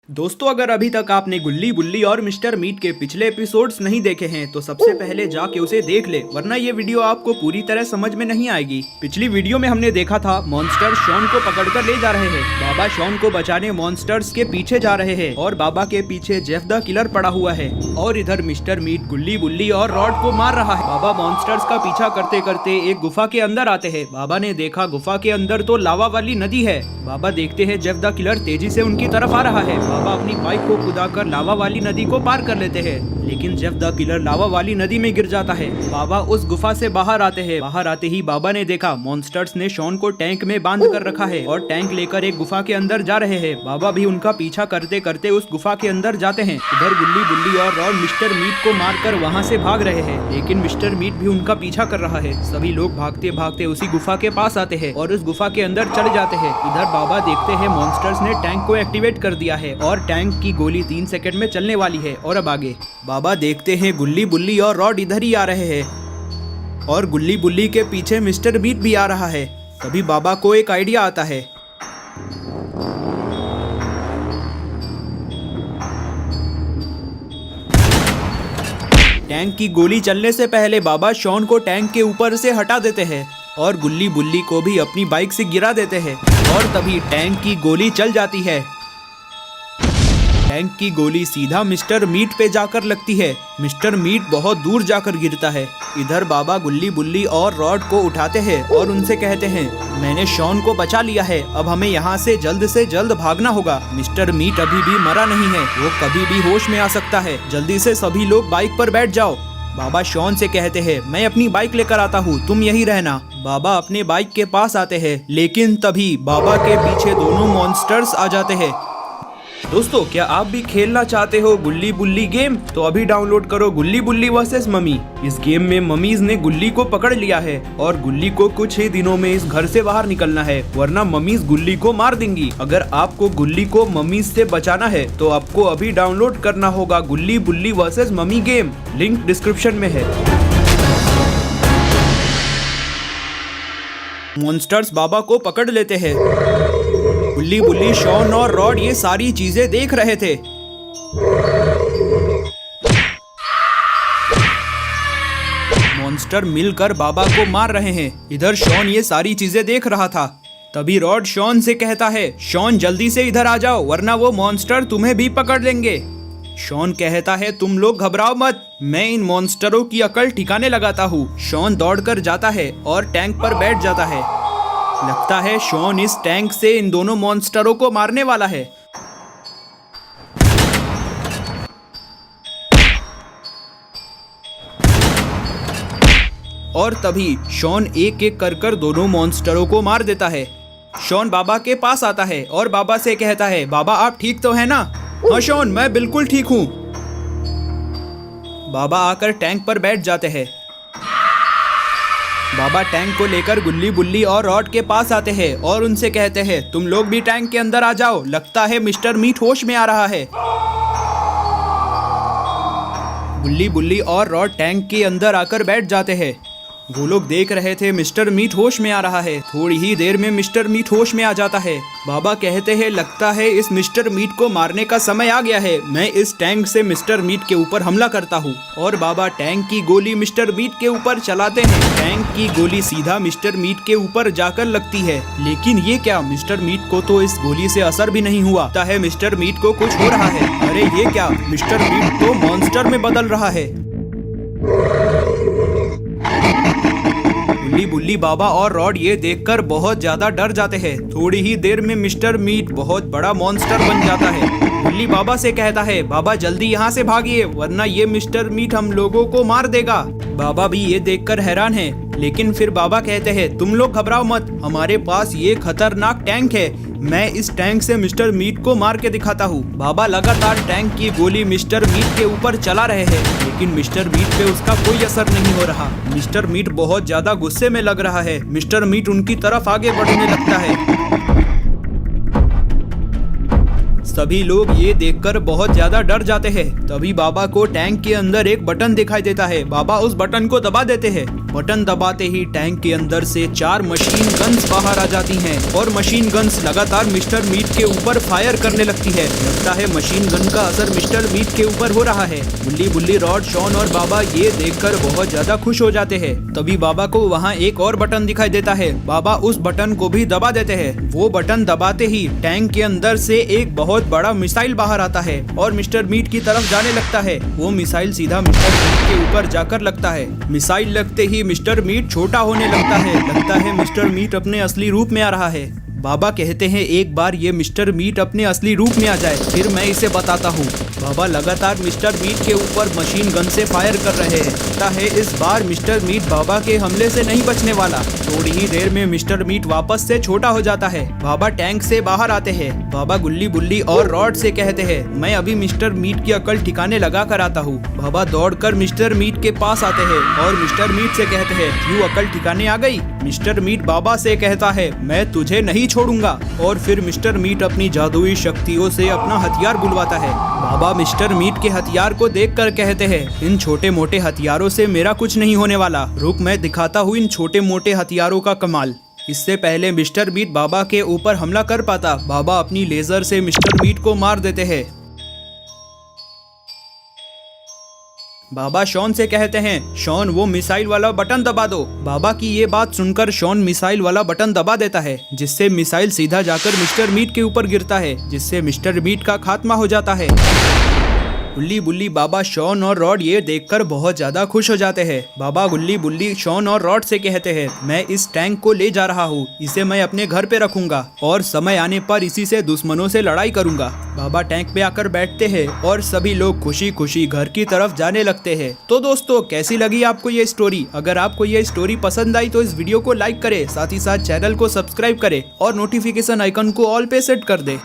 दोस्तों, अगर अभी तक आपने गुल्ली बुल्ली और मिस्टर मीट के पिछले एपिसोड्स नहीं देखे हैं तो सबसे पहले जाके उसे देख ले, वरना ये वीडियो आपको पूरी तरह समझ में नहीं आएगी। पिछली वीडियो में हमने देखा था मॉन्स्टर शॉन को पकड़कर ले जा रहे हैं। बाबा शॉन को बचाने मॉन्स्टर्स के पीछे जा रहे हैं और बाबा के पीछे जेफ द किलर पड़ा हुआ है और इधर मिस्टर मीट गुल्ली बुल्ली और रॉड को मार रहा है। बाबा मॉन्स्टर्स का पीछा करते करते एक गुफा के अंदर आते हैं। बाबा ने देखा गुफा के अंदर तो लावा वाली नदी है। बाबा देखते हैं जेफ द किलर तेजी से उनकी तरफ आ रहा है। बाबा अपनी बाइक को कुदाकर लावा वाली नदी को पार कर लेते हैं, लेकिन जेफ द किलर लावा वाली नदी में गिर जाता है। बाबा उस गुफा से बाहर आते हैं। बाहर आते ही बाबा ने देखा मॉन्स्टर्स ने शॉन को टैंक में बांध कर रखा है और टैंक लेकर एक गुफा के अंदर जा रहे हैं। बाबा भी उनका पीछा करते करते उस गुफा के अंदर जाते हैं। इधर गुल्ली बुल्ली और रॉड मिस्टर मीट को मारकर वहाँ से भाग रहे हैं, लेकिन मिस्टर मीट भी उनका पीछा कर रहा है। सभी लोग भागते भागते उसी गुफा के पास आते हैं और उस गुफा के अंदर चले जाते हैं। इधर बाबा देखते हैं मॉन्स्टर्स ने टैंक को एक्टिवेट कर दिया है और टैंक की गोली 3 सेकंड में चलने वाली है। और अब आगे बाबा देखते हैं गुल्ली बुल्ली और रॉड इधर ही आ रहे हैं और गुल्ली बुल्ली के पीछे मिस्टर मीट भी आ रहा है। तभी बाबा को एक आइडिया आता है। टैंक की गोली चलने से पहले बाबा शॉन को टैंक के ऊपर से हटा देते हैं और गुल्ली बुल्ली को भी अपनी बाइक से गिरा देते हैं और तभी टैंक की गोली चल जाती है। टैंक की गोली सीधा मिस्टर मीट पे जाकर लगती है। मिस्टर मीट बहुत दूर जाकर गिरता है। इधर बाबा गुल्ली बुल्ली और रॉड को उठाते हैं और उनसे कहते हैं, मैंने शॉन को बचा लिया है, अब हमें यहाँ से जल्द भागना होगा। मिस्टर मीट अभी भी मरा नहीं है, वो कभी भी होश में आ सकता है। जल्दी से सभी लोग बाइक पर बैठ जाओ। बाबा शॉन से कहते हैं, मैं अपनी बाइक लेकर आता हूँ, तुम यहीं रहना। बाबा अपने बाइक के पास आते हैं, लेकिन तभी बाबा के पीछे दोनों मॉन्स्टर्स आ जाते हैं। दोस्तों, क्या आप भी खेलना चाहते हो गुल्ली बुल्ली गेम? तो अभी डाउनलोड करो गुल्ली बुल्ली वर्सेस मम्मी। इस गेम में मम्मीज ने गुल्ली को पकड़ लिया है और गुल्ली को कुछ ही दिनों में इस घर से बाहर निकलना है, वरना मम्मीज गुल्ली को मार देंगी। अगर आपको गुल्ली को मम्मीज से बचाना है तो आपको अभी डाउनलोड करना होगा Gulli Bulli versus mummy game. Link description में है। मॉन्स्टर्स बाबा को पकड़ लेते हैं। गुल्ली बुल्ली, शॉन और रॉड ये सारी चीजें देख रहे थे। मॉन्स्टर मिलकर बाबा को मार रहे हैं। इधर शॉन ये सारी चीजें देख रहा था। तभी रॉड शॉन से कहता है, शॉन जल्दी से इधर आ जाओ, वरना वो मॉन्स्टर तुम्हें भी पकड़ लेंगे। शॉन कहता है, तुम लोग घबराओ मत, मैं इन मॉन्स्टरों की अकल ठिकाने लगाता हूँ। शॉन दौड़कर जाता है और टैंक पर बैठ जाता है। लगता है शॉन इस टैंक से इन दोनों मॉन्स्टरों को मारने वाला है। और तभी शॉन एक एक कर दोनों मॉन्स्टरों को मार देता है। शॉन बाबा के पास आता है और बाबा से कहता है, बाबा आप ठीक तो है ना? हाँ शॉन, मैं बिल्कुल ठीक हूँ। बाबा आकर टैंक पर बैठ जाते हैं। बाबा टैंक को लेकर गुल्ली बुल्ली और रॉड के पास आते हैं और उनसे कहते हैं, तुम लोग भी टैंक के अंदर आ जाओ, लगता है मिस्टर मीट होश में आ रहा है। गुल्ली बुल्ली और रॉड टैंक के अंदर आकर बैठ जाते हैं। वो लोग देख रहे थे मिस्टर मीट होश में आ रहा है। थोड़ी ही देर में मिस्टर मीट होश में आ जाता है। बाबा कहते हैं, लगता है इस मिस्टर मीट को मारने का समय आ गया है, मैं इस टैंक से मिस्टर मीट के ऊपर हमला करता हूँ। और बाबा टैंक की गोली मिस्टर मीट के ऊपर चलाते हैं। टैंक की गोली सीधा मिस्टर मीट के ऊपर जाकर लगती है, लेकिन ये क्या, मिस्टर मीट को तो इस गोली से असर भी नहीं हुआ। लगता है मिस्टर मीट को कुछ हो रहा है। अरे ये क्या, मिस्टर मीट तो मॉन्स्टर में बदल रहा है। गुल्ली बुल्ली, बाबा और रॉड ये देखकर बहुत ज्यादा डर जाते हैं। थोड़ी ही देर में मिस्टर मीट बहुत बड़ा मॉन्स्टर बन जाता है। गुल्ली बाबा से कहता है, बाबा जल्दी यहाँ से भागिए, वरना ये मिस्टर मीट हम लोगों को मार देगा। बाबा भी ये देखकर हैरान है, लेकिन फिर बाबा कहते हैं, तुम लोग घबराओ मत, हमारे पास ये खतरनाक टैंक है, मैं इस टैंक से मिस्टर मीट को मार के दिखाता हूँ। बाबा लगातार टैंक की गोली मिस्टर मीट के ऊपर चला रहे हैं, लेकिन मिस्टर मीट पे उसका कोई असर नहीं हो रहा। मिस्टर मीट बहुत ज्यादा गुस्से में लग रहा है। मिस्टर मीट उनकी तरफ आगे बढ़ने लगता है। सभी लोग ये देखकर बहुत ज्यादा डर जाते हैं। तभी बाबा को टैंक के अंदर एक बटन दिखाई देता है। बाबा उस बटन को दबा देते हैं। बटन दबाते ही टैंक के अंदर से 4 मशीन गन्स बाहर आ जाती हैं और मशीन गन्स लगातार मिस्टर मीट के ऊपर फायर करने लगती है। लगता है मशीन गन का असर मिस्टर मीट के ऊपर हो रहा है। गुल्ली बुल्ली, रॉड, शॉन और बाबा ये देखकर बहुत ज्यादा खुश हो जाते हैं। तभी बाबा को वहाँ एक और बटन दिखाई देता है। बाबा उस बटन को भी दबा देते हैं। वो बटन दबाते ही टैंक के अंदर से एक बहुत बड़ा मिसाइल बाहर आता है और मिस्टर मीट की तरफ जाने लगता है। वो मिसाइल सीधा मिस्टर मीट के ऊपर जाकर लगता है। मिसाइल लगते ही मिस्टर मीट छोटा होने लगता है। लगता है मिस्टर मीट अपने असली रूप में आ रहा है। बाबा कहते हैं एक बार ये मिस्टर मीट अपने असली रूप में आ जाए फिर मैं इसे बताता हूँ। बाबा लगातार मिस्टर मीट के ऊपर मशीन गन से फायर कर रहे हैं। लगता है इस बार मिस्टर मीट बाबा के हमले से नहीं बचने वाला। थोड़ी ही देर में मिस्टर मीट वापस से छोटा हो जाता है। बाबा टैंक से बाहर आते हैं। बाबा गुल्ली बुल्ली और रॉड से कहते हैं मैं अभी मिस्टर मीट की अकल ठिकाने लगा कर आता हूँ। बाबा दौड़कर मिस्टर मीट के पास आते हैं और मिस्टर मीट से कहते हैं क्यों अकल ठिकाने आ गई। मिस्टर मीट बाबा से कहता है मैं तुझे नहीं छोड़ूंगा। और फिर मिस्टर मीट अपनी जादुई शक्तियों से अपना हथियार बुलवाता है। बाबा मिस्टर मीट के हथियार को देखकर कहते हैं इन छोटे मोटे हथियारों से मेरा कुछ नहीं होने वाला। रुक मैं दिखाता हूँ इन छोटे मोटे हथियारों का कमाल। इससे पहले मिस्टर मीट बाबा के ऊपर हमला कर पाता, बाबा अपनी लेजर से मिस्टर मीट को मार देते हैं। बाबा शॉन से कहते हैं शॉन वो मिसाइल वाला बटन दबा दो। बाबा की ये बात सुनकर शॉन मिसाइल वाला बटन दबा देता है जिससे मिसाइल सीधा जाकर मिस्टर मीट के ऊपर गिरता है जिससे मिस्टर मीट का खात्मा हो जाता है। गुल्ली बुल्ली, बाबा, शॉन और रॉड ये देखकर बहुत ज्यादा खुश हो जाते हैं। बाबा गुल्ली बुल्ली, शॉन और रॉड से कहते हैं मैं इस टैंक को ले जा रहा हूँ, इसे मैं अपने घर पे रखूंगा और समय आने पर इसी से दुश्मनों से लड़ाई करूंगा। बाबा टैंक पे आकर बैठते हैं और सभी लोग खुशी खुशी घर की तरफ जाने लगते हैं। तो दोस्तों कैसी लगी आपको ये स्टोरी? अगर आपको ये स्टोरी पसंद आई तो इस वीडियो को लाइक करें, साथ ही साथ चैनल को सब्सक्राइब करें और नोटिफिकेशन आइकन को ऑल पे सेट कर दे।